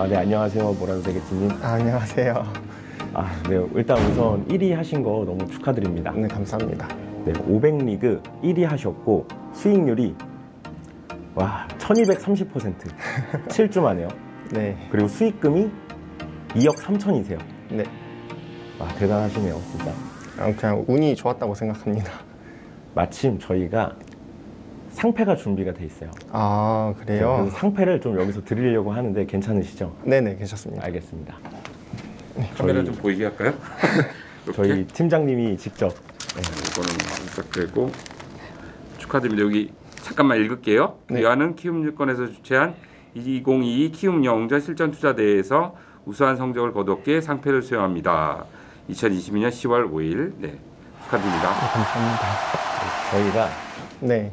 네, 안녕하세요. 뭐라도 되겠지님. 안녕하세요. 네, 일단 우선 1위 하신 거 너무 축하드립니다. 네, 감사합니다. 네, 500리그 1위 하셨고 수익률이 1230%. 7주 만에요. 네. 그리고 수익금이 2억 3천이세요. 네. 대단하시네요, 진짜. 그냥 운이 좋았다고 생각합니다. 마침 저희가 상패가 준비가 돼 있어요. 그래요? 그래서 상패를 좀 여기서 드리려고 하는데 괜찮으시죠? 네네, 괜찮습니다. 알겠습니다. 카메라 좀 보이게 할까요? 저희 팀장님이 직접. 이거는 부탁드리고 축하드립니다. 여기 잠깐만 읽을게요. 네. 귀하는 키움증권에서 주최한 2022 키움 영웅전 실전 투자 대회에서 우수한 성적을 거뒀기에 상패를 수여합니다. 2022년 10월 5일. 네, 축하드립니다. 네, 감사합니다. 저희가 네.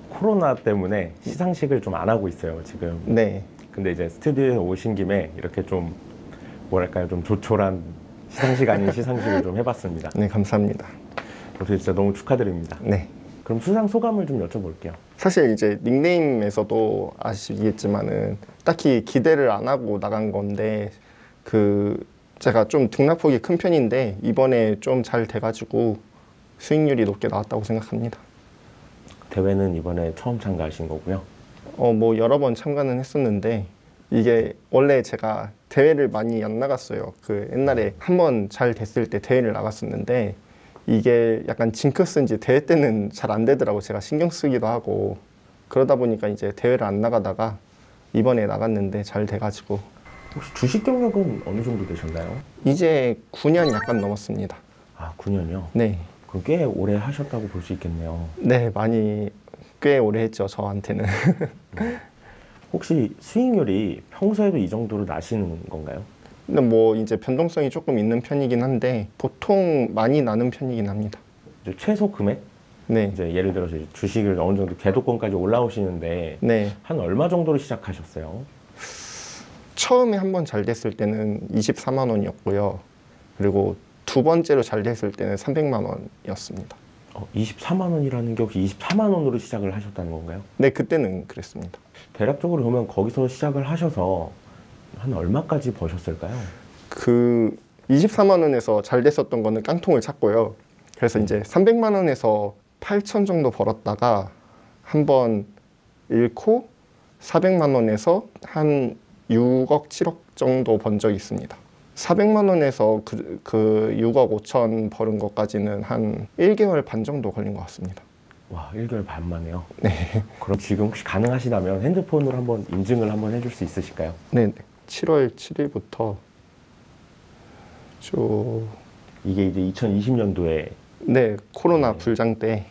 코로나 때문에 시상식을 좀 안 하고 있어요, 지금. 네. 근데 이제 스튜디오에 오신 김에 이렇게 좀 뭐랄까요, 좀 조촐한 시상식 아닌 시상식을 좀 해봤습니다. 네, 감사합니다. 그래서 진짜 너무 축하드립니다. 네. 그럼 수상 소감을 좀 여쭤볼게요. 사실 이제 닉네임에서도 아시겠지만은 딱히 기대를 안 하고 나간 건데 제가 좀 등락폭이 큰 편인데 이번에 좀 잘 돼가지고 수익률이 높게 나왔다고 생각합니다. 대회는 이번에 처음 참가하신 거고요. 뭐 여러 번 참가는 했었는데 이게 원래 제가 대회를 많이 안 나갔어요. 옛날에 한 번 잘 됐을 때 대회를 나갔었는데 이게 약간 징크스인지 대회 때는 잘 안 되더라고. 제가 신경 쓰기도 하고 그러다 보니까 이제 대회를 안 나가다가 이번에 나갔는데 잘 돼가지고. 혹시 주식 경력은 어느 정도 되셨나요? 이제 9년 약간 넘었습니다. 9년이요? 네. 그럼 꽤 오래 하셨다고 볼 수 있겠네요. 네, 꽤 오래 했죠, 저한테는. 혹시 수익률이 평소에도 이 정도로 나시는 건가요? 근데 뭐 이제 변동성이 조금 있는 편이긴 한데 보통 많이 나는 편이긴 합니다. 이제 최소 금액? 네. 이제 예를 들어서 이제 주식을 어느 정도 궤도권까지 올라오시는데 네. 한 얼마 정도로 시작하셨어요? 처음에 한 번 잘 됐을 때는 24만 원이었고요. 그리고 두 번째로 잘 됐을 때는 300만 원이었습니다. 24만 원이라는 게 혹시 24만 원으로 시작을 하셨다는 건가요? 네, 그때는 그랬습니다. 대략적으로 그러면 거기서 시작을 하셔서 한 얼마까지 버셨을까요? 24만 원에서 잘 됐었던 거는 깡통을 찼고요. 그래서 이제 300만 원에서 8천 정도 벌었다가 한번 잃고 400만 원에서 한 6억, 7억 정도 번 적이 있습니다. 400만 원에서 그 6억 5천 버는 것까지는 한 1개월 반 정도 걸린 것 같습니다. 1개월 반 만에요? 네. 그럼 지금 혹시 가능하시다면 핸드폰으로 한번 인증을 한번 해줄 수 있으실까요? 네. 7월 7일부터 이게 이제 2020년도에 네, 코로나 불장 때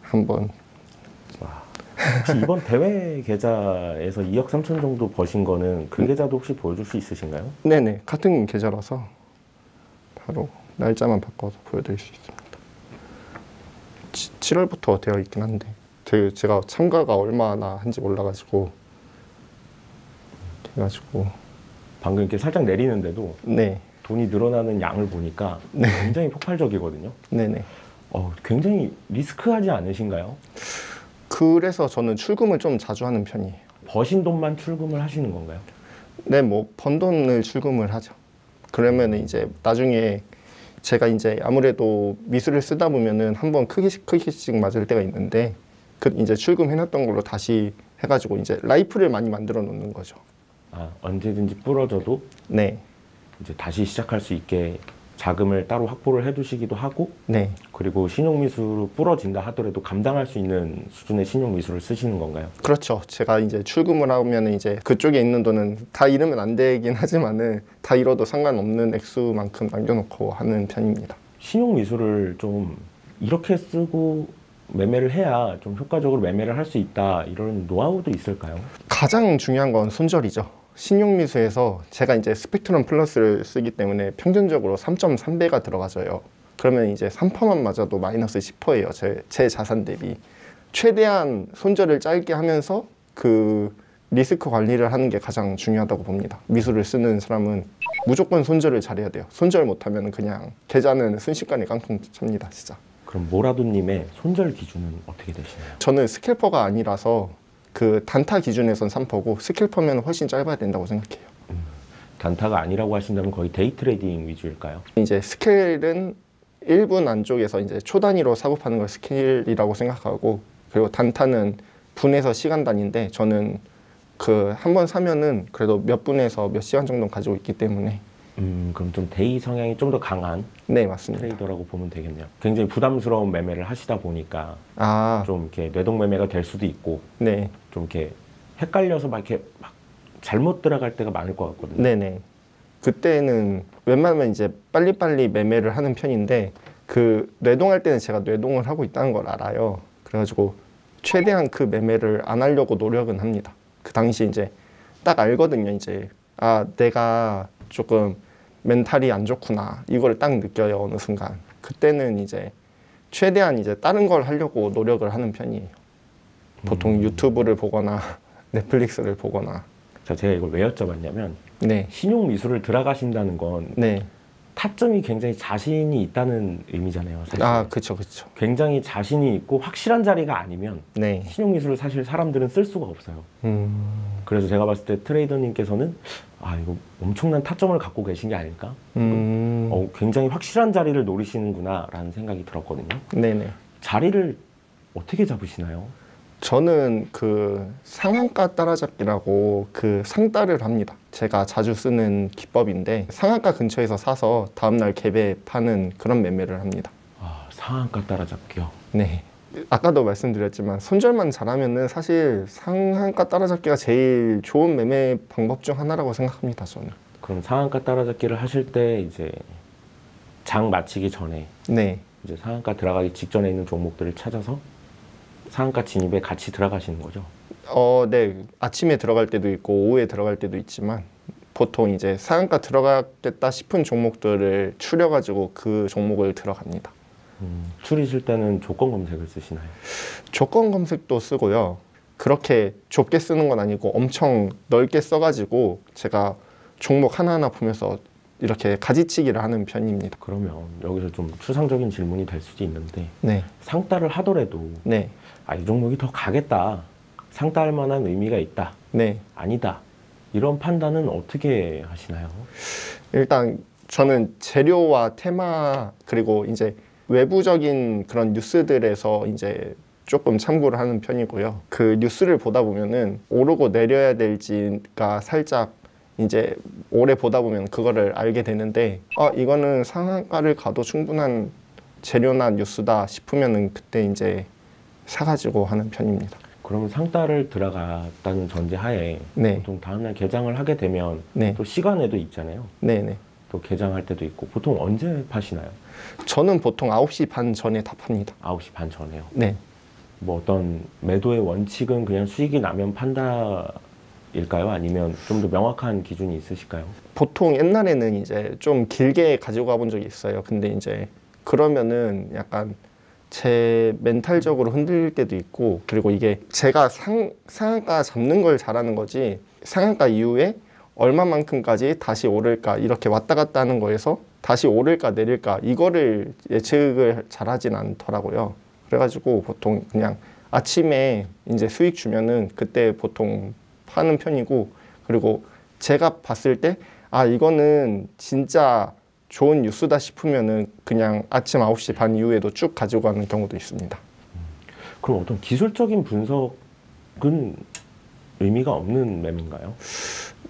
한번. 혹시 이번 대회 계좌에서 2억 3천 정도 버신 거는 그 계좌도 혹시 보여줄 수 있으신가요? 네네, 같은 계좌라서 바로 날짜만 바꿔서 보여드릴 수 있습니다. 7월부터 되어 있긴 한데 제가 참가가 얼마나 한지 몰라가지고 방금 이렇게 살짝 내리는데도 네. 돈이 늘어나는 양을 보니까 굉장히 폭발적이거든요. 네네. 굉장히 리스크하지 않으신가요? 그래서 저는 출금을 좀 자주 하는 편이에요. 버신 돈만 출금을 하시는 건가요? 네, 뭐 번 돈을 출금을 하죠. 그러면 이제 나중에 제가 이제 아무래도 미술을 쓰다 보면은 한번 크기씩 맞을 때가 있는데 이제 출금해놨던 걸로 다시 해가지고 이제 라이프를 많이 만들어 놓는 거죠. 언제든지 부러져도 네. 이제 다시 시작할 수 있게 자금을 따로 확보를 해두시기도 하고, 네. 그리고 신용미수로 부러진다 하더라도 감당할 수 있는 수준의 신용미수를 쓰시는 건가요? 그렇죠. 제가 이제 출금을 하면 이제 그쪽에 있는 돈은 다 잃으면 안 되긴 하지만은 다 잃어도 상관없는 액수만큼 남겨놓고 하는 편입니다. 신용미수를 좀 이렇게 쓰고 매매를 해야 좀 효과적으로 매매를 할 수 있다, 이런 노하우도 있을까요? 가장 중요한 건 손절이죠. 신용미수에서 제가 이제 스펙트럼 플러스를 쓰기 때문에 평균적으로 3.3배가 들어가져요. 그러면 이제 3%만 맞아도 마이너스 10%예요. 제 자산 대비. 최대한 손절을 짧게 하면서 리스크 관리를 하는 게 가장 중요하다고 봅니다. 미술을 쓰는 사람은 무조건 손절을 잘해야 돼요. 손절 못하면 그냥 계좌는 순식간에 깡통 찹니다, 진짜. 그럼 모라도님의 손절 기준은 어떻게 되시나요? 저는 스캘퍼가 아니라서 그 단타 기준에선 3%고 스캘퍼면 훨씬 짧아야 된다고 생각해요. 단타가 아니라고 하신다면 거의 데이 트레이딩 위주일까요? 이제 스케일은 1분 안쪽에서 이제 초 단위로 사고 파는 걸 스케일이라고 생각하고, 그리고 단타는 분에서 시간 단위인데 저는 그 한 번 사면은 그래도 몇 분에서 몇 시간 정도 가지고 있기 때문에. 그럼 좀 데이 성향이 좀 더 강한 네, 맞습니다. 트레이더라고 보면 되겠네요. 굉장히 부담스러운 매매를 하시다 보니까 아, 좀 이렇게 뇌동 매매가 될 수도 있고 네, 좀 이렇게 헷갈려서 막 이렇게 막 잘못 들어갈 때가 많을 것 같거든요. 네네. 그때는 웬만하면 이제 빨리빨리 매매를 하는 편인데, 그 뇌동할 때는 제가 뇌동을 하고 있다는 걸 알아요. 그래가지고 최대한 그 매매를 안 하려고 노력은 합니다. 그 당시 이제 딱 알거든요. 이제 아, 내가 조금 멘탈이 안 좋구나, 이걸 딱 느껴요. 어느 순간 그때는 이제 최대한 이제 다른 걸 하려고 노력을 하는 편이에요. 보통 유튜브를 보거나 넷플릭스를 보거나. 자, 제가 이걸 왜 여쭤봤냐면 네, 신용 미수를 들어가신다는 건 네. 타점이 굉장히 자신이 있다는 의미잖아요. 사실. 아, 그쵸, 그쵸. 굉장히 자신이 있고 확실한 자리가 아니면 네. 신용 미수를 사실 사람들은 쓸 수가 없어요. 그래서 제가 봤을 때 트레이더님께서는 아, 이거 엄청난 타점을 갖고 계신 게 아닐까? 굉장히 확실한 자리를 노리시는구나 라는 생각이 들었거든요. 네네. 자리를 어떻게 잡으시나요? 저는 그 상한가 따라잡기라고 그 상따를 합니다. 제가 자주 쓰는 기법인데, 상한가 근처에서 사서 다음날 갭에 파는 그런 매매를 합니다. 아, 상한가 따라잡기요. 네. 아까도 말씀드렸지만 손절만 잘하면은 사실 상한가 따라잡기가 제일 좋은 매매 방법 중 하나라고 생각합니다, 저는. 그럼 상한가 따라잡기를 하실 때 이제 장 마치기 전에 네. 이제 상한가 들어가기 직전에 있는 종목들을 찾아서 상한가 진입에 같이 들어가시는 거죠? 네. 아침에 들어갈 때도 있고 오후에 들어갈 때도 있지만, 보통 이제 상한가 들어가겠다 싶은 종목들을 추려가지고 그 종목을 들어갑니다. 추리실 때는 조건 검색을 쓰시나요? 조건 검색도 쓰고요. 그렇게 좁게 쓰는 건 아니고 엄청 넓게 써가지고 제가 종목 하나하나 보면서 이렇게 가지치기를 하는 편입니다. 그러면 여기서 좀 추상적인 질문이 될 수도 있는데 네, 상따를 하더라도 네, 아, 이 종목이 더 가겠다, 상따할 만한 의미가 있다, 네. 아니다, 이런 판단은 어떻게 하시나요? 일단 저는 재료와 테마, 그리고 이제 외부적인 그런 뉴스들에서 이제 조금 참고를 하는 편이고요. 그 뉴스를 보다 보면은 오르고 내려야 될지가 살짝 이제 오래 보다 보면 그거를 알게 되는데, 이거는 상한가를 가도 충분한 재료나 뉴스다 싶으면은 그때 이제 사가지고 하는 편입니다. 그러면 상따를 들어갔다는 전제하에 네, 보통 다음날 개장을 하게 되면 네, 또 시간에도 있잖아요. 네, 네. 또 개장할 때도 있고 보통 언제 파시나요? 저는 보통 9시 반 전에 다 팝니다. 9시 반 전에요. 네. 뭐 어떤 매도의 원칙은 그냥 수익이 나면 판다일까요? 아니면 좀 더 명확한 기준이 있으실까요? 보통 옛날에는 이제 좀 길게 가지고 가본 적이 있어요. 근데 이제 그러면은 약간 제 멘탈적으로 흔들릴 때도 있고, 그리고 이게 제가 상한가 잡는 걸 잘하는 거지, 상한가 이후에 얼마만큼까지 다시 오를까 이렇게 왔다 갔다 하는 거에서 다시 오를까 내릴까 이거를 예측을 잘하진 않더라고요. 그래가지고 보통 그냥 아침에 이제 수익 주면은 그때 보통 파는 편이고, 그리고 제가 봤을 때 이거는 진짜 좋은 뉴스다 싶으면은 그냥 아침 9시 반 이후에도 쭉 가지고 가는 경우도 있습니다. 그럼 어떤 기술적인 분석은 의미가 없는 매매인가요?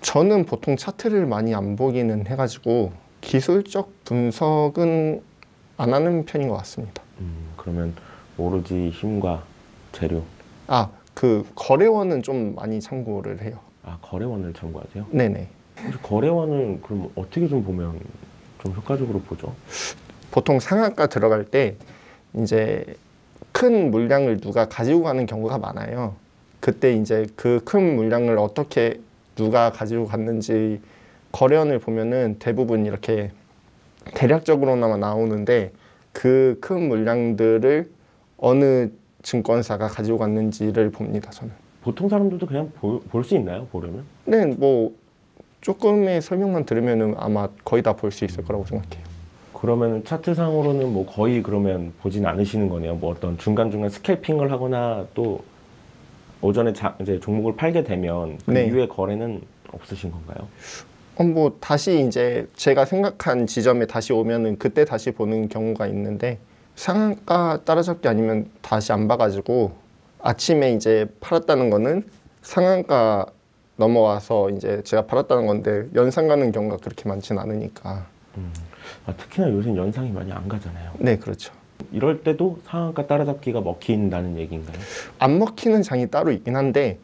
저는 보통 차트를 많이 안 보기는 해가지고 기술적 분석은 안 하는 편인 것 같습니다. 그러면 오로지 힘과 재료. 그 거래원은 좀 많이 참고를 해요. 아, 거래원을 참고하세요? 네네. 혹시 거래원을 그럼 어떻게 좀 보면 좀 효과적으로 보죠? 보통 상한가 들어갈 때 이제 큰 물량을 누가 가지고 가는 경우가 많아요. 그때 이제 그 큰 물량을 어떻게 누가 가지고 갔는지 거래원을 보면은 대부분 이렇게 대략적으로나마 나오는데, 그 큰 물량들을 어느 증권사가 가지고 갔는지를 봅니다, 저는. 보통 사람들도 그냥 볼 수 있나요? 보려면? 네, 뭐 조금의 설명만 들으면은 아마 거의 다 볼 수 있을 거라고 생각해요. 그러면 차트상으로는 뭐 거의 그러면 보진 않으시는 거네요. 뭐 어떤 중간중간 스캘핑을 하거나 또 오전에 이제 종목을 팔게 되면 그 네. 이후에 거래는 없으신 건가요? 뭐 다시 이제 제가 생각한 지점에 다시 오면은 그때 다시 보는 경우가 있는데 상한가 따라잡기 아니면 다시 안 봐가지고 아침에 이제 팔았다는 거는 상한가 넘어와서 이제 제가 팔았다는 건데 연상 가는 경우가 그렇게 많진 않으니까. 특히나 요즘 연상이 많이 안 가잖아요. 네, 그렇죠. 이럴 때도 상한가 따라잡기가 먹힌다는 얘기인가요? 안 먹히는 장이 따로 있긴 한데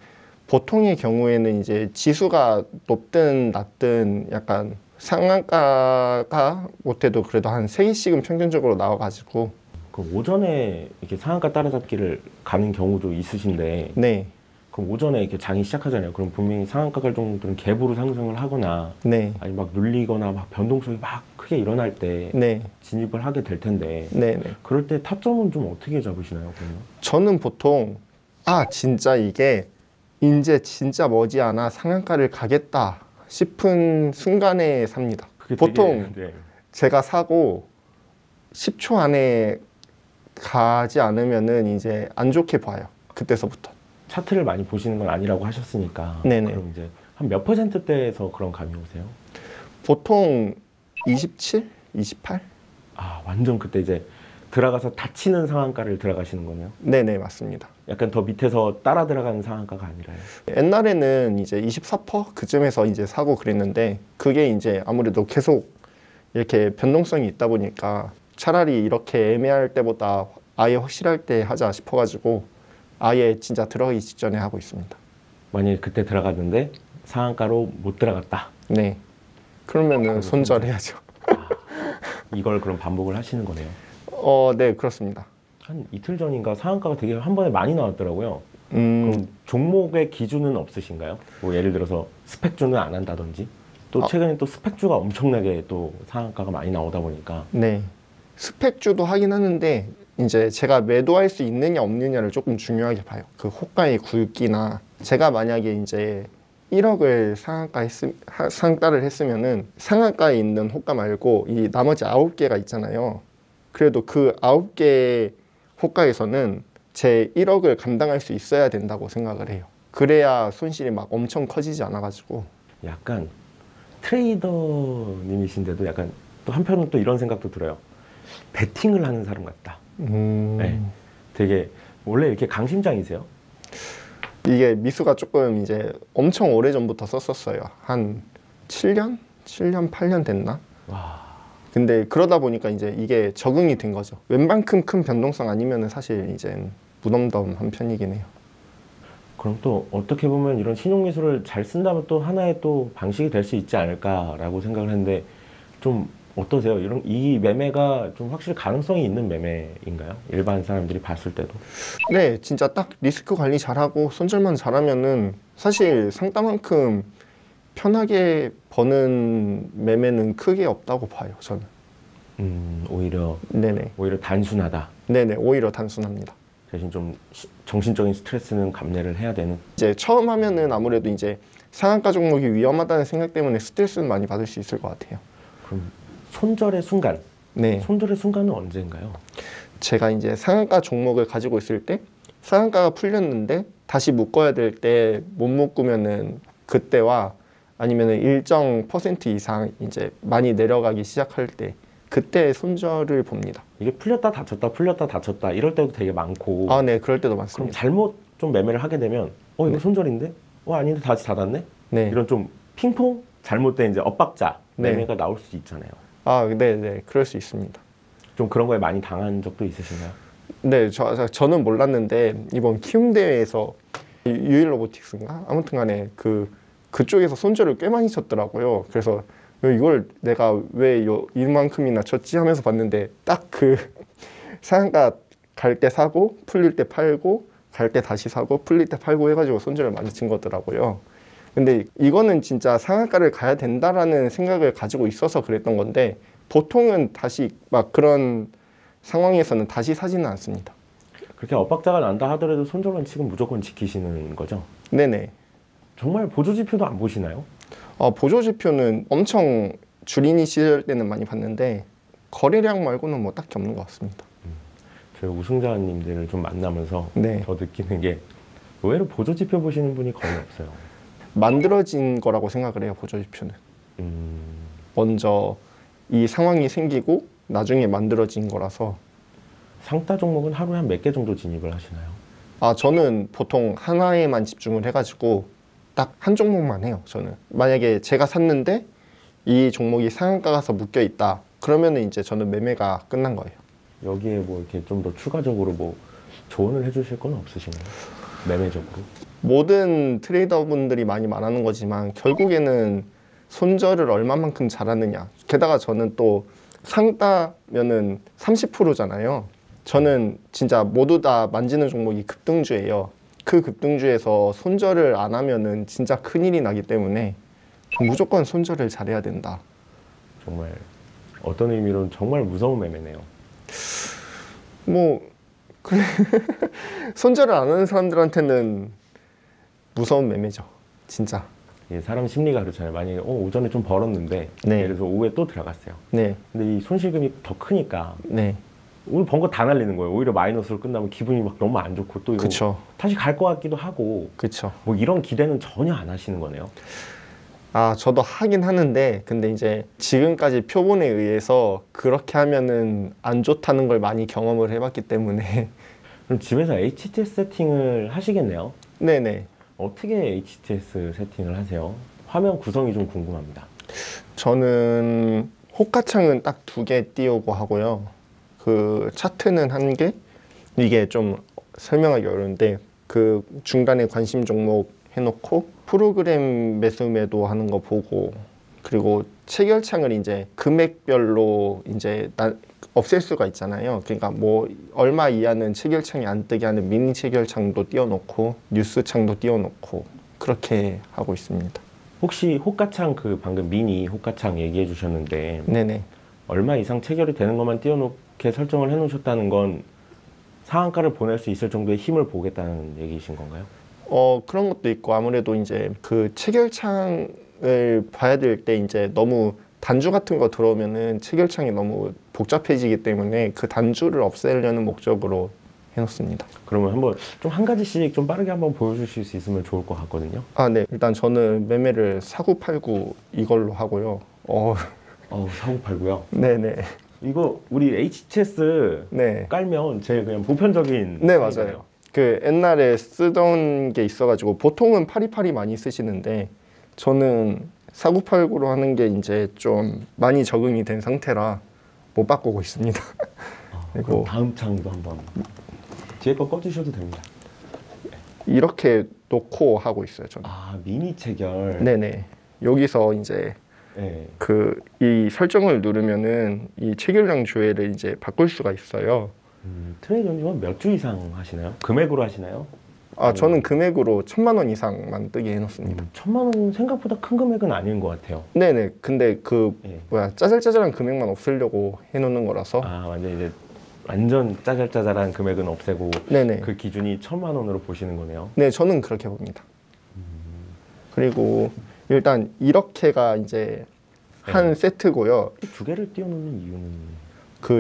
보통의 경우에는 이제 지수가 높든 낮든 약간 상한가가 못해도 그래도 한 3개씩은 평균적으로 나와가지고. 그럼 오전에 이렇게 상한가 따라잡기를 가는 경우도 있으신데, 네, 그럼 오전에 이렇게 장이 시작하잖아요. 그럼 분명히 상한가 갈종들은 갭으로 상승을 하거나 네, 아니 막 눌리거나 막 변동성이 막 크게 일어날 때 네, 진입을 하게 될 텐데, 네, 네. 그럴 때 타점은 좀 어떻게 잡으시나요, 그러면? 저는 보통 진짜 이게 이제 진짜 머지않아 상한가를 가겠다 싶은 순간에 삽니다. 그게 보통 되게, 제가 사고 10초 안에 가지 않으면은 이제 안 좋게 봐요. 그때서부터. 차트를 많이 보시는 건 아니라고 하셨으니까, 네네. 그럼 이제 한 몇 %대에서 그런 감이 오세요? 보통 27, 28? 완전 그때 이제 들어가서 다치는 상한가를 들어가시는 거네요. 네네, 맞습니다. 약간 더 밑에서 따라 들어가는 상한가가 아니라요. 옛날에는 이제 24% 그쯤에서 이제 사고 그랬는데 그게 이제 아무래도 계속 이렇게 변동성이 있다 보니까 차라리 이렇게 애매할 때보다 아예 확실할 때 하자 싶어가지고 아예 진짜 들어가기 직전에 하고 있습니다. 만약에 그때 들어갔는데 상한가로 못 들어갔다. 네. 그러면은 손절해야죠. 이걸 그럼 반복을 하시는 거네요. 네, 그렇습니다. 한 이틀 전인가 상한가가 되게 한 번에 많이 나왔더라고요. 음, 그럼 종목의 기준은 없으신가요? 뭐 예를 들어서 스펙주는 안 한다든지, 또 최근에 또 스펙주가 엄청나게 또 상한가가 많이 나오다 보니까. 네. 스펙주도 하긴 하는데 이제 제가 매도할 수 있느냐 없느냐를 조금 중요하게 봐요. 그 호가의 굵기나 제가 만약에 이제 1억을 상따를 했으면은 상한가에 있는 호가 말고 이 나머지 9개가 있잖아요. 그래도 그 9개 호가에서는 제 1억을 감당할 수 있어야 된다고 생각을 해요. 그래야 손실이 막 엄청 커지지 않아가지고. 약간 트레이더님이신데도 약간 또 한편은 또 이런 생각도 들어요. 베팅을 하는 사람 같다. 네. 되게 원래 이렇게 강심장이세요? 이게 미수가 조금 이제 엄청 오래전부터 썼었어요. 한 7년? 7년, 8년 됐나? 와, 근데 그러다 보니까 이제 이게 적응이 된 거죠. 웬만큼 큰 변동성 아니면은 사실 이제 무덤덤한 편이긴 해요. 그럼 또 어떻게 보면 이런 신용미술을 잘 쓴다면 또 하나의 또 방식이 될 수 있지 않을까라고 생각을 했는데, 좀 어떠세요? 이 매매가 좀 확실히 가능성이 있는 매매인가요? 일반 사람들이 봤을 때도. 네, 진짜 딱 리스크 관리 잘하고 손절만 잘하면은 사실 상따만큼 편하게 버는 매매는 크게 없다고 봐요, 저는. 오히려 네네. 단순하다. 네네, 오히려 단순합니다. 대신 좀 정신적인 스트레스는 감내를 해야 되는. 이제 처음 하면은 아무래도 이제 상한가 종목이 위험하다는 생각 때문에 스트레스는 많이 받을 수 있을 것 같아요. 그럼 손절의 순간. 네. 손절의 순간은 언제인가요? 제가 이제 상한가 종목을 가지고 있을 때 상한가가 풀렸는데 다시 묶어야 될 때 못 묶으면은 그때와 아니면은 일정 퍼센트 이상 이제 많이 내려가기 시작할 때 그때 손절을 봅니다. 이게 풀렸다 닫혔다 풀렸다 닫혔다 이럴 때도 되게 많고. 네, 그럴 때도 그럼 많습니다. 잘못 좀 매매를 하게 되면 이거 네. 손절인데? 아닌데 다시 닫았네? 네. 이런 좀 핑퐁 잘못된 이제 엇박자 네. 매매가 나올 수 있잖아요. 네, 그럴 수 있습니다. 좀 그런 거에 많이 당한 적도 있으신가요? 네, 저는 몰랐는데 이번 키움 대회에서 유일로보틱스인가? 아무튼간에 그쪽에서 손절을 꽤 많이 쳤더라고요. 그래서 이걸 내가 왜 이만큼이나 쳤지 하면서 봤는데 딱 그 상한가 갈 때 사고 풀릴 때 팔고 갈 때 다시 사고 풀릴 때 팔고 해가지고 손절을 많이 친 거더라고요. 근데 이거는 진짜 상한가를 가야 된다라는 생각을 가지고 있어서 그랬던 건데 보통은 다시 막 그런 상황에서는 다시 사지는 않습니다. 그렇게 엇박자가 난다 하더라도 손절 원칙은 무조건 지키시는 거죠? 네네. 정말 보조지표도 안 보시나요? 보조지표는 엄청 주린이 시절 때는 많이 봤는데 거래량 말고는 뭐 딱히 없는 것 같습니다. 저희 우승자님들을 좀 만나면서 네. 더 느끼는 게 의외로 보조지표 보시는 분이 거의 없어요. 만들어진 거라고 생각을 해요, 보조지표는. 먼저 이 상황이 생기고 나중에 만들어진 거라서. 상따 종목은 하루에 한 몇 개 정도 진입을 하시나요? 저는 보통 하나에만 집중을 해가지고 딱 한 종목만 해요, 저는. 만약에 제가 샀는데 이 종목이 상한가 가서 묶여 있다. 그러면은 이제 저는 매매가 끝난 거예요. 여기에 뭐 이렇게 좀 더 추가적으로 뭐 조언을 해주실 건 없으신가요? 매매적으로? 모든 트레이더분들이 많이 말하는 거지만 결국에는 손절을 얼마만큼 잘하느냐. 게다가 저는 또 상따면은 30%잖아요. 저는 진짜 모두 다 만지는 종목이 급등주예요. 그 급등주에서 손절을 안 하면은 진짜 큰일이 나기 때문에 무조건 손절을 잘해야 된다. 정말 어떤 의미로는 정말 무서운 매매네요. 뭐 그래 손절을 안 하는 사람들한테는 무서운 매매죠, 진짜. 예, 사람 심리가 그렇잖아요. 만약에 오전에 좀 벌었는데 네. 예를 들어서 오후에 또 들어갔어요. 네, 근데 이 손실금이 더 크니까 네, 오늘 번 거 다 날리는 거예요. 오히려 마이너스로 끝나면 기분이 막 너무 안 좋고 또 이거 그쵸, 다시 갈 것 같기도 하고 그쵸. 뭐 이런 기대는 전혀 안 하시는 거네요. 저도 하긴 하는데, 근데 이제 지금까지 표본에 의해서 그렇게 하면은 안 좋다는 걸 많이 경험을 해봤기 때문에. 그럼 집에서 HTS 세팅을 하시겠네요. 네네. 어떻게 HTS 세팅을 하세요? 화면 구성이 좀 궁금합니다. 저는 호가창은 딱 2개 띄우고 하고요. 그 차트는 1개? 이게 좀 설명하기 어려운데, 그 중간에 관심 종목 해놓고 프로그램 매수 매도 하는 거 보고, 그리고 체결창을 이제 금액별로 이제 없앨 수가 있잖아요. 그러니까 뭐 얼마 이하는 체결창이 안 뜨게 하는 미니 체결창도 띄워놓고 뉴스 창도 띄워놓고 그렇게 하고 있습니다. 혹시 호가창 그 방금 미니 호가창 얘기해 주셨는데 네네. 얼마 이상 체결이 되는 것만 띄워놓게 설정을 해 놓으셨다는 건 상한가를 보낼 수 있을 정도의 힘을 보겠다는 얘기이신 건가요? 그런 것도 있고, 아무래도 이제 그 체결창을 봐야 될 때 이제 너무 단주 같은 거 들어오면은 체결창이 너무 복잡해지기 때문에 그 단주를 없애려는 목적으로 해놓습니다. 그러면 한번 좀 한 가지씩 좀 빠르게 한번 보여주실 수 있으면 좋을 것 같거든요. 네. 일단 저는 매매를 4989 이걸로 하고요. 사고 팔고요. 네네. 이거 우리 HTS 네. 깔면 제일 그냥 보편적인 네, 상이잖아요. 맞아요. 그 옛날에 쓰던 게 있어가지고 보통은 파리파리 많이 쓰시는데 저는 4989로 하는 게 이제 좀 많이 적응이 된 상태라 못 바꾸고 있습니다. 그럼 그리고 다음 창도 한번 뒤에 거 꺼주셔도 됩니다. 이렇게 놓고 하고 있어요, 저는. 미니 체결. 네네. 여기서 이제 네. 이 설정을 누르면은 이 체결량 주회를 이제 바꿀 수가 있어요. 트레이더님은 몇 주 이상 하시나요? 금액으로 하시나요? 저는 금액으로 1,000만 원 이상만 뜨게 해놓습니다. 1,000만 원 생각보다 큰 금액은 아닌 것 같아요. 네네. 근데 예. 짜잘짜잘한 금액만 없애려고 해놓는 거라서. 완전 짜잘짜잘한 금액은 없애고 네네. 그 기준이 1,000만 원으로 보시는 거네요. 네, 저는 그렇게 봅니다. 그리고 일단 이렇게가 이제 한 세트고요. 두 개를 띄워놓는 이유는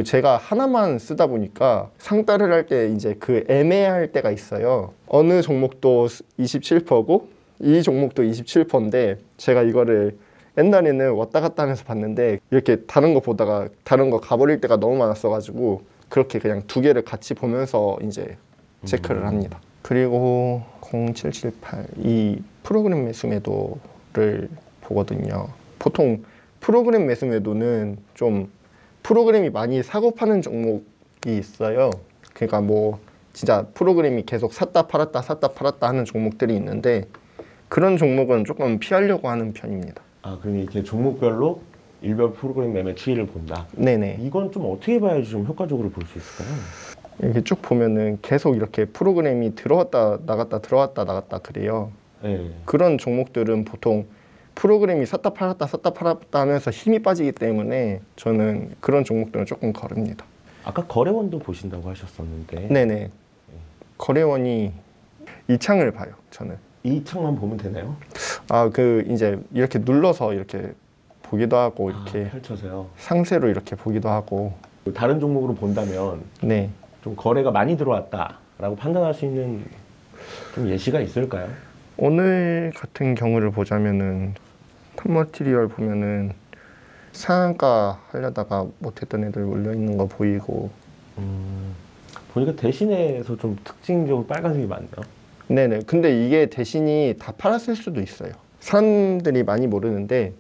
제가 하나만 쓰다 보니까 상따를 할 때 이제 애매할 때가 있어요. 어느 종목도 27%고 이 종목도 27%인데 제가 이거를 옛날에는 왔다 갔다 하면서 봤는데 이렇게 다른 거 보다가 다른 거 가버릴 때가 너무 많았어가지고 그렇게 그냥 2개를 같이 보면서 이제 체크를 합니다. 그리고 0778 이 프로그램 매수 매도를 보거든요. 보통 프로그램 매수 매도는 좀 프로그램이 많이 사고 파는 종목이 있어요. 그러니까 뭐 진짜 프로그램이 계속 샀다 팔았다 하는 종목들이 있는데 그런 종목은 조금 피하려고 하는 편입니다. 그럼 이렇게 종목별로 일별 프로그램 매매 추이를 본다. 네네. 이건 좀 어떻게 봐야지 좀 효과적으로 볼 수 있을까요? 이렇게 쭉 보면은 계속 이렇게 프로그램이 들어왔다 나갔다 그래요. 네. 그런 종목들은 보통 프로그램이 샀다 팔았다 하면서 힘이 빠지기 때문에 저는 그런 종목들은 조금 거릅니다. 아까 거래원도 보신다고 하셨었는데 네네. 거래원이 이 창을 봐요, 저는. 이 창만 보면 되나요? 이제 이렇게 눌러서 이렇게 보기도 하고 이렇게 펼쳐서요. 상세로 이렇게 보기도 하고. 다른 종목으로 본다면 네. 좀 거래가 많이 들어왔다라고 판단할 수 있는 좀 예시가 있을까요? 오늘 같은 경우를 보자면은 탑머티리얼 보면은 상한가 하려다가 못했던 애들 몰려있는 거 보이고. 보니까 대신에서 좀 특징적으로 빨간색이 많네요. 네네. 근데 이게 대신이 다 팔았을 수도 있어요. 사람들이 많이 모르는데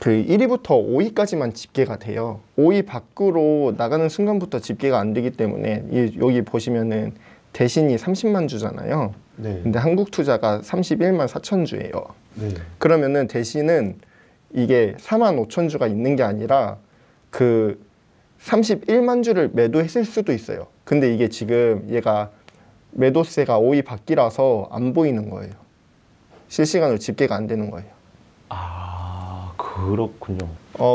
그 1위부터 5위까지만 집계가 돼요. 5위 밖으로 나가는 순간부터 집계가 안 되기 때문에 여기 보시면은 대신이 30만 주잖아요. 네. 근데 한국투자가 31만 4천 주예요. 네. 그러면은 대신은 이게 4만 5천 주가 있는 게 아니라 그 31만 주를 매도했을 수도 있어요. 근데 이게 지금 얘가 매도세가 5위 밖이라서 안 보이는 거예요. 실시간으로 집계가 안 되는 거예요. 아, 그렇군요.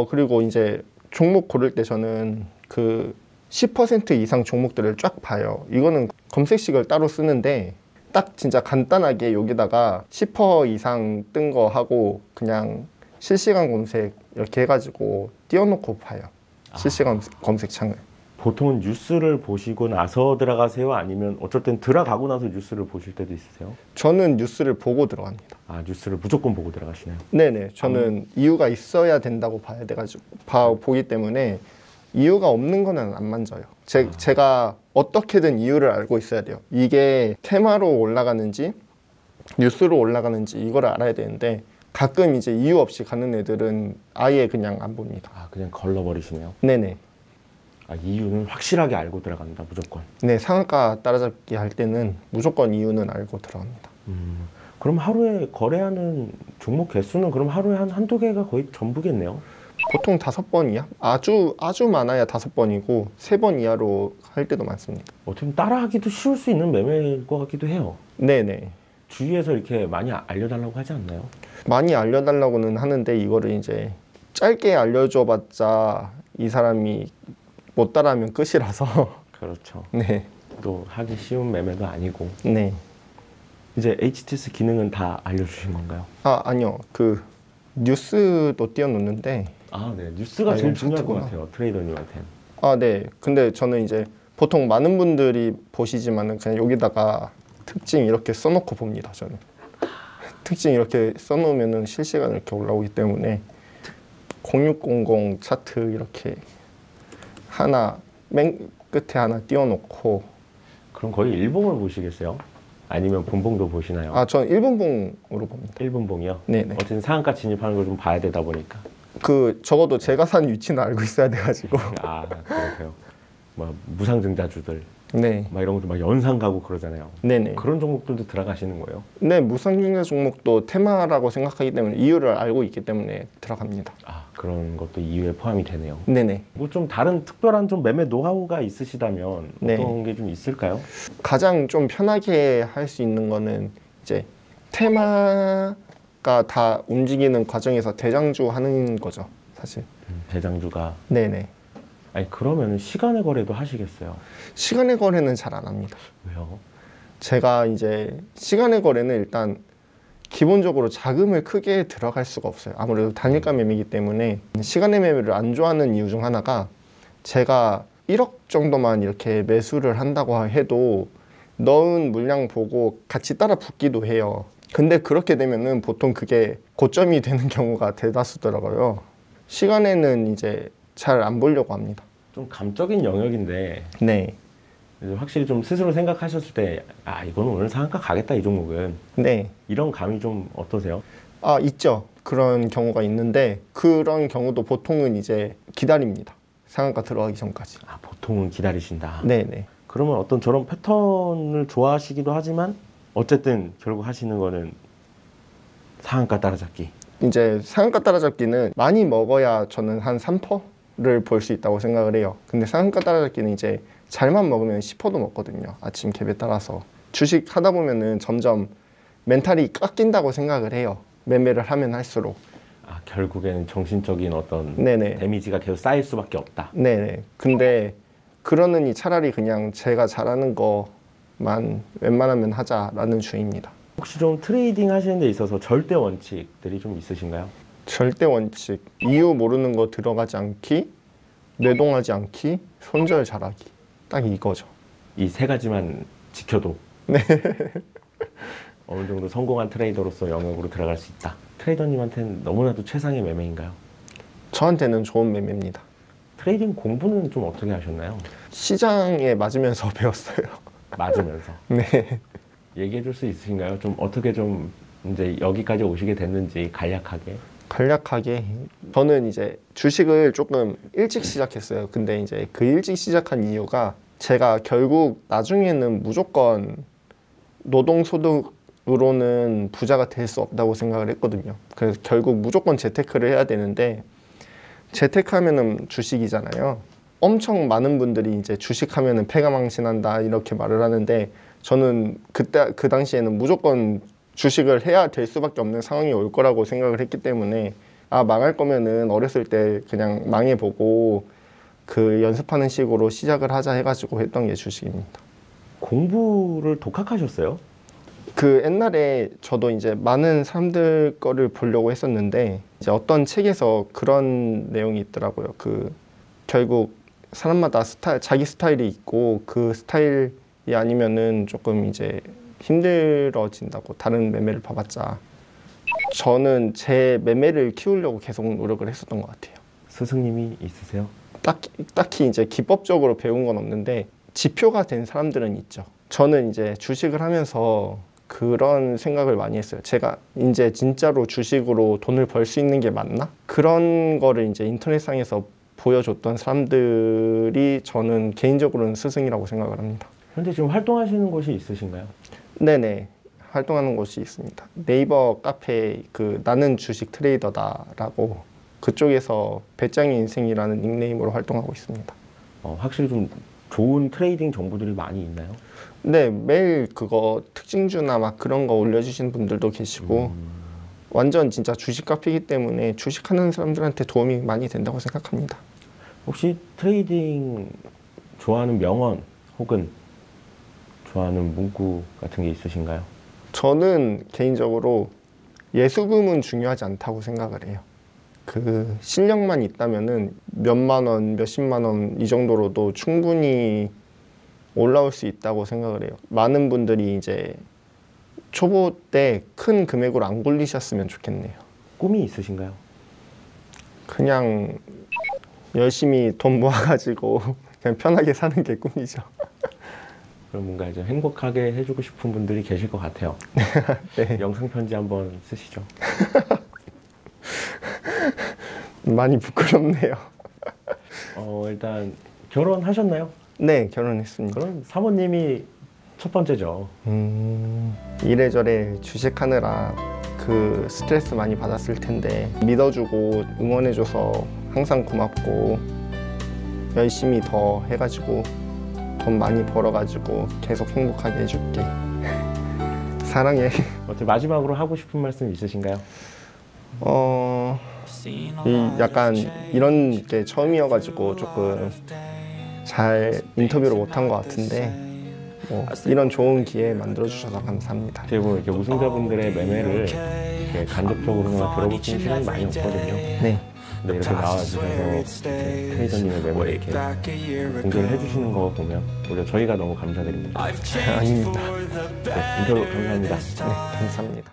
그리고 이제 종목 고를 때 저는 그 10% 이상 종목들을 쫙 봐요. 이거는 검색식을 따로 쓰는데 딱 진짜 간단하게 여기다가 10% 이상 뜬 거 하고 그냥 실시간 검색 이렇게 해가지고 띄워놓고 봐요. 실시간 검색창을. 보통은 뉴스를 보시고 나서 들어가세요? 아니면 어쩔 땐 들어가고 나서 뉴스를 보실 때도 있으세요? 저는 뉴스를 보고 들어갑니다. 아, 뉴스를 무조건 보고 들어가시나요? 네네. 저는 이유가 있어야 된다고 봐야 돼가지고 보기 때문에 이유가 없는 거는 안 만져요. 제가 어떻게든 이유를 알고 있어야 돼요. 이게 테마로 올라가는지 뉴스로 올라가는지 이걸 알아야 되는데 가끔 이제 이유 없이 가는 애들은 아예 그냥 안 봅니다. 아, 그냥 걸러버리시네요. 네네. 아, 이유는 확실하게 알고 들어간다, 무조건. 네, 상한가 따라잡기 할 때는 무조건 이유는 알고 들어갑니다. 그럼 하루에 거래하는 종목 개수는 그럼 하루에 한두 개가 거의 전부겠네요? 보통 5번 이하? 아주 많아야 5번이고 3번 이하로 할 때도 많습니다. 어떻게 보면 따라하기도 쉬울 수 있는 매매일 것 같기도 해요. 네네. 주위에서 이렇게 많이 알려달라고 하지 않나요? 많이 알려달라고는 하는데 이거를 이제 짧게 알려줘봤자 이 사람이 못 따라하면 끝이라서 그렇죠. 네. 또 하기 쉬운 매매도 아니고. 네. 이제 HTS 기능은 다 알려주신 건가요? 아니요. 그 뉴스도 띄워놓는데 아, 네. 뉴스가 제일 이건 중요할 것 차트구나. 같아요. 트레이더님한테는. 네. 근데 저는 이제 보통 많은 분들이 보시지만은 그냥 여기다가 특징 이렇게 써놓고 봅니다. 저는 특징 이렇게 써놓으면은 실시간 이렇게 올라오기 때문에 0600 차트 이렇게 하나 맨 끝에 하나 띄워놓고. 그럼 거의 일봉을 보시겠어요? 아니면 분봉도 보시나요? 저는 일본봉으로 봅니다. 일분봉이요? 네네. 어쨌든 상한가 진입하는 걸 좀 봐야 되다 보니까. 적어도 제가 산 위치는 알고 있어야 돼가지고. 아, 그러세요. 뭐 무상증자주들 네. 막 이런 것도 막 연상 가고 그러잖아요. 네네. 그런 종목들도 들어가시는 거예요? 네, 무상증자 종목도 테마라고 생각하기 때문에 이유를 알고 있기 때문에 들어갑니다. 아, 그런 것도 이유에 포함이 되네요. 네네. 뭐 좀 다른 특별한 좀 매매 노하우가 있으시다면 네. 어떤 게 좀 있을까요? 가장 좀 편하게 할 수 있는 거는 이제 테마가 다 움직이는 과정에서 대장주 하는 거죠, 사실. 대장주가. 네네. 아니 그러면 시간의 거래도 하시겠어요? 시간의 거래는 잘 안 합니다. 왜요? 제가 이제 시간의 거래는 일단 기본적으로 자금을 크게 들어갈 수가 없어요. 아무래도 단일가 매매이기 때문에. 시간의 매매를 안 좋아하는 이유 중 하나가 제가 1억 정도만 이렇게 매수를 한다고 해도 넣은 물량 보고 같이 따라 붙기도 해요. 근데 그렇게 되면은 보통 그게 고점이 되는 경우가 대다수더라고요. 시간에는 이제 잘 안 보려고 합니다. 좀 감적인 영역인데 네. 이제 확실히 좀 스스로 생각하셨을 때 아 이거는 오늘 상한가 가겠다 이 종목은 네. 이런 감이 좀 어떠세요? 있죠. 그런 경우가 있는데 그런 경우도 보통은 이제 기다립니다. 상한가 들어가기 전까지. 아 보통은 기다리신다. 네네. 그러면 어떤 저런 패턴을 좋아하시기도 하지만 어쨌든 결국 하시는 거는 상한가 따라잡기. 이제 상한가 따라잡기는 많이 먹어야 저는 한 3%를 볼 수 있다고 생각을 해요. 근데 상한가 따라잡기는 이제 잘만 먹으면 10%도 먹거든요. 아침 갭에 따라서. 주식 하다 보면은 점점 멘탈이 깎인다고 생각을 해요. 매매를 하면 할수록. 아 결국에는 정신적인 어떤 네네. 데미지가 계속 쌓일 수밖에 없다. 네네. 근데 그러느니 차라리 그냥 제가 잘하는 거만 웬만하면 하자라는 주의입니다. 혹시 좀 트레이딩 하시는 데 있어서 절대 원칙들이 좀 있으신가요? 절대 원칙. 이유 모르는 거 들어가지 않기, 매동하지 않기, 손절 잘하기. 딱 이거죠. 이 세 가지만 지켜도 어느 정도 성공한 트레이더로서 영역으로 들어갈 수 있다. 트레이더님한테는 너무나도 최상의 매매인가요? 저한테는 좋은 매매입니다. 트레이딩 공부는 좀 어떻게 하셨나요? 시장에 맞으면서 배웠어요. 맞으면서. 네. 얘기해 줄 수 있으신가요? 좀 어떻게 좀 이제 여기까지 오시게 됐는지 간략하게. 간략하게 저는 이제 주식을 조금 일찍 시작했어요. 근데 이제 그 일찍 시작한 이유가 제가 결국 나중에는 무조건 노동소득으로는 부자가 될 수 없다고 생각을 했거든요. 그래서 결국 무조건 재테크를 해야 되는데 재테크하면은 주식이잖아요. 엄청 많은 분들이 이제 주식하면은 패가망신한다 이렇게 말을 하는데 저는 그때 그 당시에는 무조건 주식을 해야 될 수밖에 없는 상황이 올 거라고 생각을 했기 때문에 아 망할 거면은 어렸을 때 그냥 망해보고 그 연습하는 식으로 시작을 하자 해가지고 했던 게 주식입니다. 공부를 독학하셨어요? 그 옛날에 저도 이제 많은 사람들 거를 보려고 했었는데 이제 어떤 책에서 그런 내용이 있더라고요. 그 결국 사람마다 자기 스타일이 있고 그 스타일이 아니면은 조금 이제 힘들어진다고. 다른 매매를 봐봤자. 저는 제 매매를 키우려고 계속 노력을 했었던 것 같아요. 스승님이 있으세요? 딱히 이제 기법적으로 배운 건 없는데 지표가 된 사람들은 있죠. 저는 이제 주식을 하면서 그런 생각을 많이 했어요. 제가 이제 진짜로 주식으로 돈을 벌 수 있는 게 맞나? 그런 거를 이제 인터넷상에서 보여줬던 사람들이 저는 개인적으로는 스승이라고 생각을 합니다. 현재 지금 활동하시는 곳이 있으신가요? 네네. 활동하는 곳이 있습니다. 네이버 카페 그 나는 주식 트레이더다라고 그쪽에서 배짱이 인생이라는 닉네임으로 활동하고 있습니다. 확실히 좀 좋은 트레이딩 정보들이 많이 있나요? 네, 매일 그거 특징주나 막 그런 거 올려주시는 분들도 계시고 완전 진짜 주식 카페이기 때문에 주식하는 사람들한테 도움이 많이 된다고 생각합니다. 혹시 트레이딩 좋아하는 명언 혹은 좋아하는 문구 같은 게 있으신가요? 저는 개인적으로 예수금은 중요하지 않다고 생각을 해요. 그 실력만 있다면은 몇만 원, 몇십만 원 이 정도로도 충분히 올라올 수 있다고 생각을 해요. 많은 분들이 이제 초보 때 큰 금액으로 안 굴리셨으면 좋겠네요. 꿈이 있으신가요? 그냥 열심히 돈 모아가지고 그냥 편하게 사는 게 꿈이죠. 그럼 뭔가 이제 행복하게 해주고 싶은 분들이 계실 것 같아요. 네. 영상 편지 한번 쓰시죠. 많이 부끄럽네요. 일단 결혼하셨나요? 네, 결혼했습니다. 그럼 사모님이 첫 번째죠. 이래저래 주식하느라 그 스트레스 많이 받았을 텐데 믿어주고 응원해줘서 항상 고맙고 열심히 더 해가지고 돈 많이 벌어가지고 계속 행복하게 해줄게. 사랑해. 어떻게 마지막으로 하고 싶은 말씀 있으신가요? 약간 이런 게 처음이어가지고 조금 잘 인터뷰를 못한 것 같은데 뭐 이런 좋은 기회 만들어주셔서 감사합니다. 어떻게 보면 이렇게 우승자분들의 매매를 이렇게 간접적으로나 들어볼 수 있는 시간이 많이 없거든요. 네. 근데 이렇게 나와주셔서 트레이더님의 매매 이렇게 공개를 해주시는 거 보면 오히려 저희가 너무 감사드립니다. 아닙니다. 네, 인터뷰 감사합니다. 네, 감사합니다.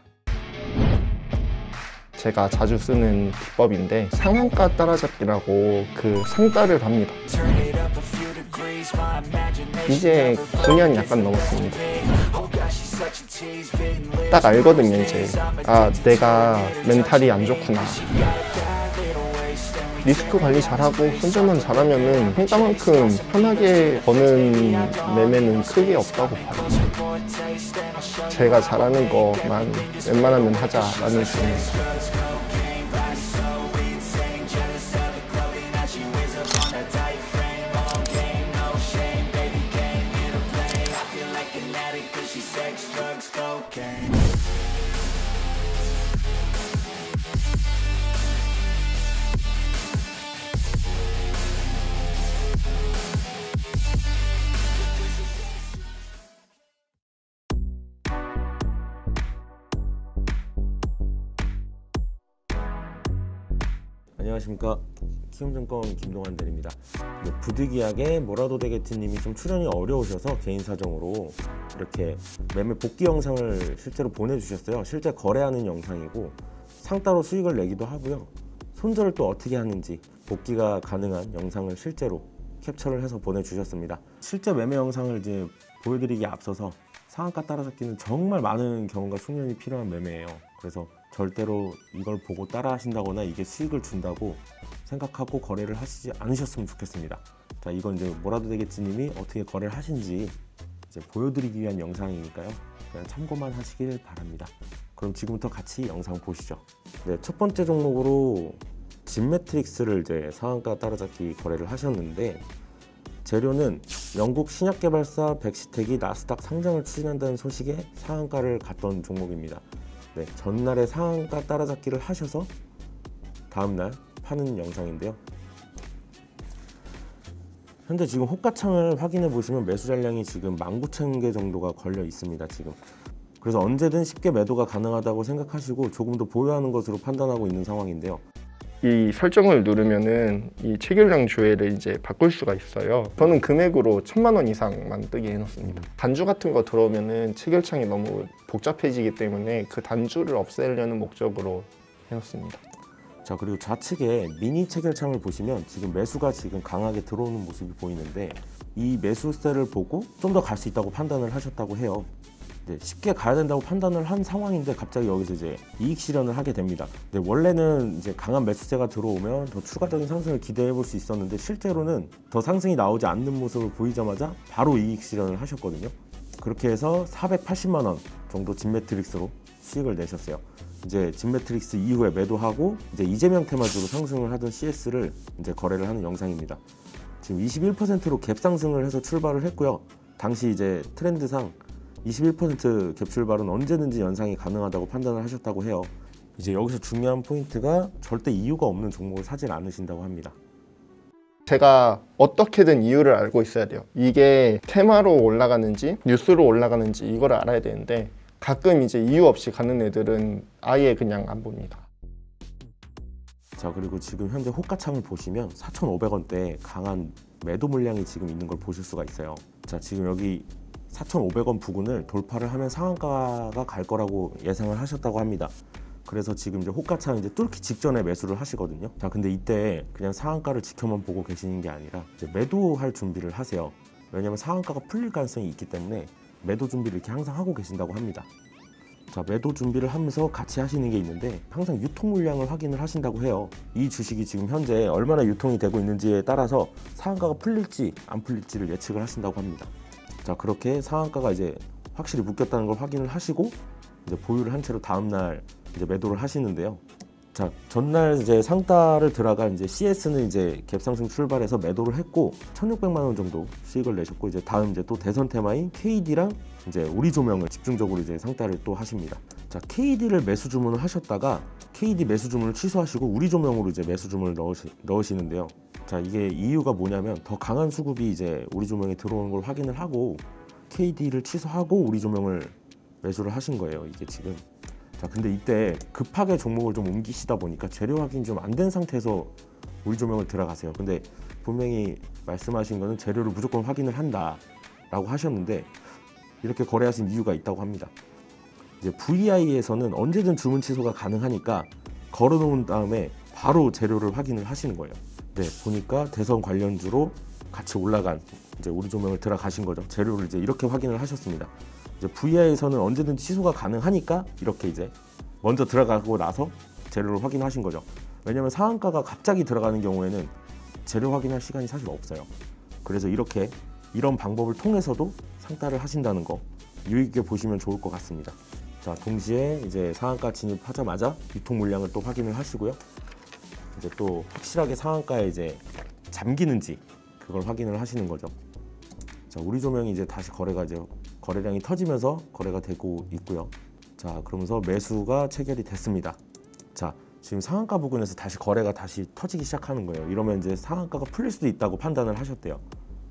제가 자주 쓰는 기법인데 상한가 따라잡기라고 그 상따를 합니다. 이제 9년 약간 넘었습니다. 딱 알거든요, 이제. 아, 내가 멘탈이 안 좋구나. 리스크 관리 잘하고 손절만 잘하면은 평가만큼 편하게 버는 매매는 크게 없다고 봐요. 제가 잘하는 것만 웬만하면 하자라는 생각입니다. 안녕하십니까. 키움증권 김동환 대리입니다. 부득이하게 모라도데게티님이 좀 출연이 어려우셔서 개인 사정으로 이렇게 매매 복귀 영상을 실제로 보내주셨어요. 실제 거래하는 영상이고 상따로 수익을 내기도 하고요. 손절을 또 어떻게 하는지 복귀가 가능한 영상을 실제로 캡처를 해서 보내주셨습니다. 실제 매매 영상을 이제 보여드리기에 앞서서 상한가 따라잡기는 정말 많은 경험과 숙련이 필요한 매매예요. 그래서 절대로 이걸 보고 따라 하신다거나 이게 수익을 준다고 생각하고 거래를 하시지 않으셨으면 좋겠습니다. 자, 이건 이제 모라도데게티님이 어떻게 거래를 하신지 이제 보여드리기 위한 영상이니까요. 그냥 참고만 하시길 바랍니다. 그럼 지금부터 같이 영상 보시죠. 네, 첫 번째 종목으로 진매트릭스를 이제 상한가 따라잡기 거래를 하셨는데, 재료는 영국 신약개발사 백시텍이 나스닥 상장을 추진한다는 소식에 상한가를 갔던 종목입니다. 네, 전날에 상한가 따라잡기를 하셔서 다음날 파는 영상인데요. 현재 지금 호가창을 확인해 보시면 매수 잔량이 지금 19,000개 정도가 걸려 있습니다. 지금. 그래서 언제든 쉽게 매도가 가능하다고 생각하시고 조금 더 보유하는 것으로 판단하고 있는 상황인데요. 이 설정을 누르면은 이 체결량 조회를 이제 바꿀 수가 있어요. 저는 금액으로 1,000만 원 이상만 뜨게 해놓습니다. 단주 같은 거 들어오면은 체결창이 너무 복잡해지기 때문에 그 단주를 없애려는 목적으로 해놓습니다. 자, 그리고 좌측에 미니 체결창을 보시면 지금 매수가 지금 강하게 들어오는 모습이 보이는데, 이 매수세를 보고 좀 더 갈 수 있다고 판단을 하셨다고 해요. 네, 쉽게 가야 된다고 판단을 한 상황인데 갑자기 여기서 이제 이익 실현을 하게 됩니다. 네, 원래는 이제 강한 매수세가 들어오면 더 추가적인 상승을 기대해 볼 수 있었는데 실제로는 더 상승이 나오지 않는 모습을 보이자마자 바로 이익 실현을 하셨거든요. 그렇게 해서 480만 원 정도 진매트릭스로 수익을 내셨어요. 이제 진매트릭스 이후에 매도하고 이제 이재명 테마주로 상승을 하던 CS를 이제 거래를 하는 영상입니다. 지금 21%로 갭 상승을 해서 출발을 했고요. 당시 이제 트렌드상 21% 갭 출발은 언제든지 연상이 가능하다고 판단을 하셨다고 해요. 이제 여기서 중요한 포인트가 절대 이유가 없는 종목을 사질 않으신다고 합니다. 제가 어떻게든 이유를 알고 있어야 돼요. 이게 테마로 올라가는지 뉴스로 올라가는지 이걸 알아야 되는데 가끔 이제 이유 없이 가는 애들은 아예 그냥 안 봅니다. 자, 그리고 지금 현재 호가창을 보시면 4,500원대 강한 매도 물량이 지금 있는 걸 보실 수가 있어요. 자, 지금 여기 4,500원 부근을 돌파를 하면 상한가가 갈 거라고 예상을 하셨다고 합니다. 그래서 지금 이제 호가창 이제 뚫기 직전에 매수를 하시거든요. 자, 근데 이때 그냥 상한가를 지켜만 보고 계시는 게 아니라 이제 매도할 준비를 하세요. 왜냐면 상한가가 풀릴 가능성이 있기 때문에 매도 준비를 이렇게 항상 하고 계신다고 합니다. 자, 매도 준비를 하면서 같이 하시는 게 있는데 항상 유통 물량을 확인을 하신다고 해요. 이 주식이 지금 현재 얼마나 유통이 되고 있는지에 따라서 상한가가 풀릴지 안 풀릴지를 예측을 하신다고 합니다. 자, 그렇게 상한가가 이제 확실히 묶였다는 걸 확인을 하시고 이제 보유를 한 채로 다음날 이제 매도를 하시는데요. 자, 전날 이제 상따를 들어간 이제 CS는 이제 갭상승 출발해서 매도를 했고 1,600만 원 정도 수익을 내셨고, 이제 다음 이제 또 대선 테마인 KD랑 이제 우리 조명을 집중적으로 이제 상따를 또 하십니다. 자, KD를 매수 주문을 하셨다가 KD 매수 주문을 취소하시고 우리 조명으로 이제 매수 주문을 넣으시는데요. 자, 이게 이유가 뭐냐면 더 강한 수급이 이제 우리 조명에 들어오는 걸 확인을 하고 KD를 취소하고 우리 조명을 매수를 하신 거예요. 이게 지금. 자, 근데 이때 급하게 종목을 좀 옮기시다 보니까 재료 확인이 좀 안 된 상태에서 우리 조명을 들어가세요. 근데 분명히 말씀하신 거는 재료를 무조건 확인을 한다 라고 하셨는데 이렇게 거래하신 이유가 있다고 합니다. 이제 VI에서는 언제든 주문 취소가 가능하니까 걸어놓은 다음에 바로 재료를 확인을 하시는 거예요. 네, 보니까 대선 관련주로 같이 올라간 이제 우리 조명을 들어가신 거죠. 재료를 이제 이렇게 확인을 하셨습니다. 이제 VI에서는 언제든지 취소가 가능하니까 이렇게 이제 먼저 들어가고 나서 재료를 확인하신 거죠. 왜냐면 상한가가 갑자기 들어가는 경우에는 재료 확인할 시간이 사실 없어요. 그래서 이렇게 이런 방법을 통해서도 상따를 하신다는 거 유의 있게 보시면 좋을 것 같습니다. 자, 동시에 이제 상한가 진입하자마자 유통 물량을 또 확인을 하시고요. 이제 또 확실하게 상한가에 이제 잠기는지 그걸 확인을 하시는 거죠. 자, 우리 조명이 이제 다시 거래량이 터지면서 거래가 되고 있고요. 자, 그러면서 매수가 체결이 됐습니다. 자, 지금 상한가 부근에서 다시 거래가 다시 터지기 시작하는 거예요. 이러면 이제 상한가가 풀릴 수도 있다고 판단을 하셨대요.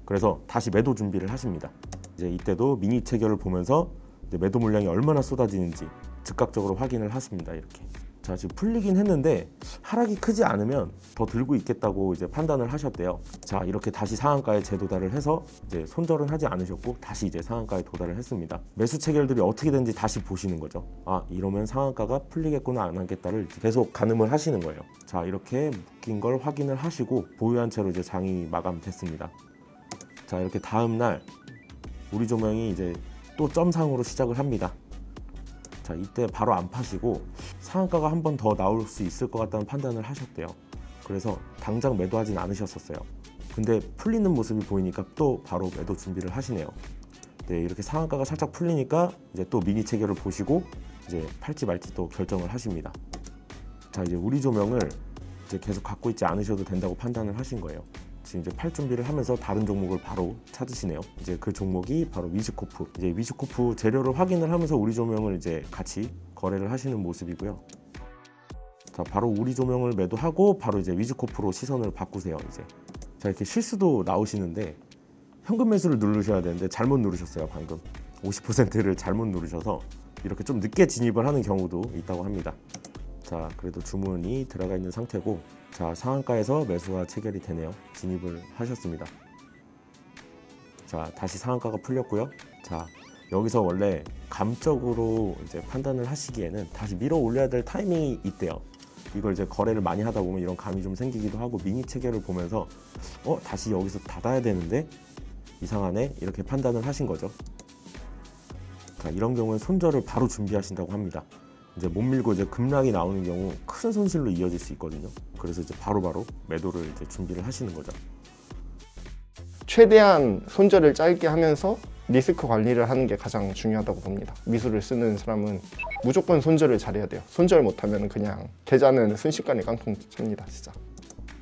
그래서 다시 매도 준비를 하십니다. 이제 이때도 미니 체결을 보면서 이제 매도 물량이 얼마나 쏟아지는지 즉각적으로 확인을 하십니다. 이렇게. 자, 지금 풀리긴 했는데 하락이 크지 않으면 더 들고 있겠다고 이제 판단을 하셨대요. 자, 이렇게 다시 상한가에 재도달을 해서 이제 손절은 하지 않으셨고 다시 이제 상한가에 도달을 했습니다. 매수 체결들이 어떻게 된지 다시 보시는 거죠. 아, 이러면 상한가가 풀리겠구나 안 하겠다를 계속 가늠을 하시는 거예요. 자, 이렇게 묶인 걸 확인을 하시고 보유한 채로 이제 장이 마감됐습니다. 자, 이렇게 다음 날 우리 조명이 이제 또 점상으로 시작을 합니다. 자, 이때 바로 안 파시고 상한가가 한 번 더 나올 수 있을 것 같다는 판단을 하셨대요. 그래서 당장 매도하진 않으셨었어요. 근데 풀리는 모습이 보이니까 또 바로 매도 준비를 하시네요. 네, 이렇게 상한가가 살짝 풀리니까 이제 또 미니 체결을 보시고 이제 팔지 말지 또 결정을 하십니다. 자, 이제 우리 조명을 이제 계속 갖고 있지 않으셔도 된다고 판단을 하신 거예요. 지금 이제 팔 준비를 하면서 다른 종목을 바로 찾으시네요. 이제 그 종목이 바로 위즈코프. 이제 위즈코프 재료를 확인을 하면서 우리 조명을 이제 같이 거래를 하시는 모습이고요. 자, 바로 우리 조명을 매도하고 바로 이제 위즈코프로 시선을 바꾸세요. 이제 자, 이렇게 실수도 나오시는데 현금 매수를 누르셔야 되는데 잘못 누르셨어요. 방금 50%를 잘못 누르셔서 이렇게 좀 늦게 진입을 하는 경우도 있다고 합니다. 자, 그래도 주문이 들어가 있는 상태고, 자, 상한가에서 매수가 체결이 되네요. 진입을 하셨습니다. 자, 다시 상한가가 풀렸고요. 자, 여기서 원래 감적으로 이제 판단을 하시기에는 다시 밀어 올려야 될 타이밍이 있대요. 이걸 이제 거래를 많이 하다 보면 이런 감이 좀 생기기도 하고, 미니 체결을 보면서 다시 여기서 닫아야 되는데 이상하네, 이렇게 판단을 하신 거죠. 자, 이런 경우에 손절을 바로 준비하신다고 합니다. 이제 못 밀고 이제 급락이 나오는 경우 큰 손실로 이어질 수 있거든요. 그래서 이제 바로바로 매도를 이제 준비를 하시는 거죠. 최대한 손절을 짧게 하면서 리스크 관리를 하는 게 가장 중요하다고 봅니다. 미수를 쓰는 사람은 무조건 손절을 잘해야 돼요. 손절 못하면 그냥 계좌는 순식간에 깡통 찹니다, 진짜.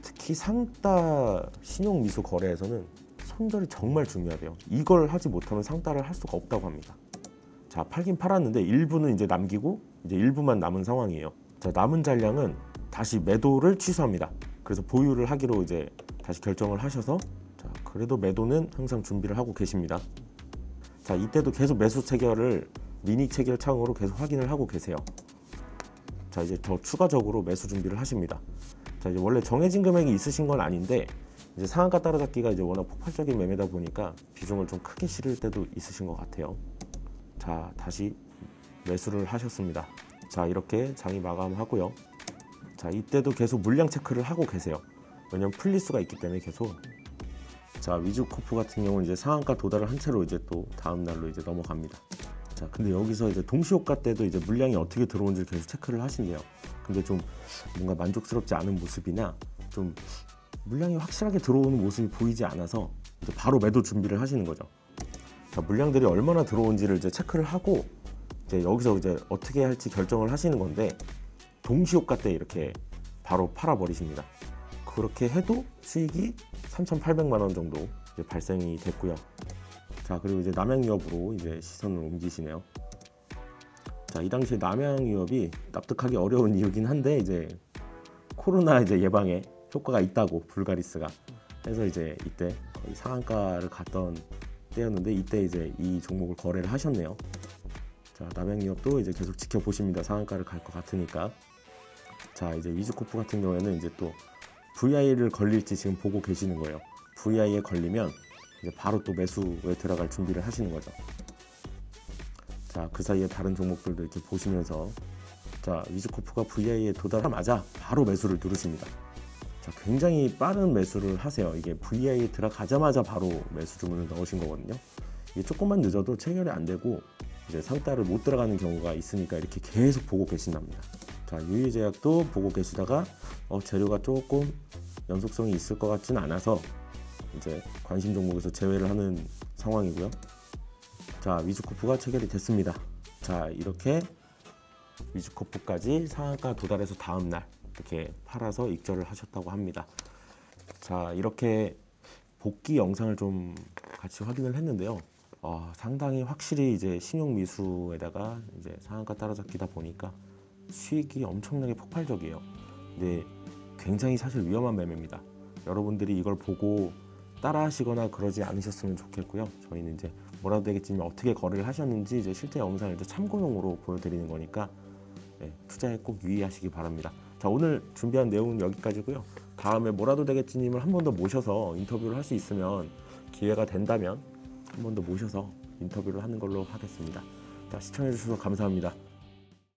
특히 상따 신용 미수 거래에서는 손절이 정말 중요하대요. 이걸 하지 못하면 상따를 할 수가 없다고 합니다. 자, 팔긴 팔았는데 일부는 이제 남기고 이제 일부만 남은 상황이에요. 자, 남은 잔량은 다시 매도를 취소합니다. 그래서 보유를 하기로 이제 다시 결정을 하셔서, 자, 그래도 매도는 항상 준비를 하고 계십니다. 자, 이때도 계속 매수 체결을 미니 체결 창으로 계속 확인을 하고 계세요. 자, 이제 더 추가적으로 매수 준비를 하십니다. 자, 이제 원래 정해진 금액이 있으신 건 아닌데 이제 상한가 따라잡기가 이제 워낙 폭발적인 매매다 보니까 비중을 좀 크게 실을 때도 있으신 것 같아요. 자, 다시 매수를 하셨습니다. 자, 이렇게 장이 마감하고요. 자, 이때도 계속 물량 체크를 하고 계세요. 왜냐면 풀릴 수가 있기 때문에 계속. 자, 위즈코프 같은 경우는 이제 상한가 도달을 한 채로 이제 또 다음 날로 이제 넘어갑니다. 자, 근데 여기서 이제 동시호가 때도 이제 물량이 어떻게 들어온지를 계속 체크를 하신대요. 근데 좀 뭔가 만족스럽지 않은 모습이나 좀 물량이 확실하게 들어오는 모습이 보이지 않아서 이제 바로 매도 준비를 하시는 거죠. 자, 물량들이 얼마나 들어온지를 이제 체크를 하고 이제 여기서 이제 어떻게 할지 결정을 하시는 건데, 동시호가 때 이렇게 바로 팔아 버리십니다. 그렇게 해도 수익이 3,800만 원 정도 이제 발생이 됐고요. 자, 그리고 이제 남양유업으로 이제 시선을 옮기시네요. 자, 이 당시에 남양유업이 납득하기 어려운 이유긴 한데 이제 코로나 이제 예방에 효과가 있다고 불가리스가 해서 이제 이때 거의 상한가를 갔던 때였는데 이때 이제 이 종목을 거래를 하셨네요. 자, 남양유업도 이제 계속 지켜보십니다. 상한가를 갈 것 같으니까. 자, 이제 위즈코프 같은 경우에는 이제 또 VI를 걸릴지 지금 보고 계시는 거예요. VI에 걸리면 이제 바로 또 매수에 들어갈 준비를 하시는 거죠. 자, 그 사이에 다른 종목들도 이렇게 보시면서, 자, 위즈코프가 VI에 도달하자마자 바로 매수를 누르십니다. 자, 굉장히 빠른 매수를 하세요. 이게 VI에 들어가자마자 바로 매수 주문을 넣으신 거거든요. 이게 조금만 늦어도 체결이 안 되고 이제 상따를 못 들어가는 경우가 있으니까 이렇게 계속 보고 계신답니다. 자, 유의제약도 보고 계시다가 재료가 조금 연속성이 있을 것 같지는 않아서 이제 관심 종목에서 제외를 하는 상황이고요. 자, 위즈코프가 체결이 됐습니다. 자, 이렇게 위즈코프까지 상한가 도달해서 다음날 이렇게 팔아서 익절을 하셨다고 합니다. 자, 이렇게 복귀 영상을 좀 같이 확인을 했는데요. 상당히 확실히 이제 신용 미수에다가 이제 상한가 따라잡기다 보니까 수익이 엄청나게 폭발적이에요. 근데 굉장히 사실 위험한 매매입니다. 여러분들이 이걸 보고 따라하시거나 그러지 않으셨으면 좋겠고요. 저희는 이제 뭐라도 되겠지만 어떻게 거래를 하셨는지 이제 실제 영상을 이제 참고용으로 보여드리는 거니까 네, 투자에 꼭 유의하시기 바랍니다. 자, 오늘 준비한 내용은 여기까지고요. 다음에 뭐라도 되겠지님을 한 번 더 모셔서 인터뷰를 할 수 있으면, 기회가 된다면 한 번 더 모셔서 인터뷰를 하는 걸로 하겠습니다. 자, 시청해주셔서 감사합니다.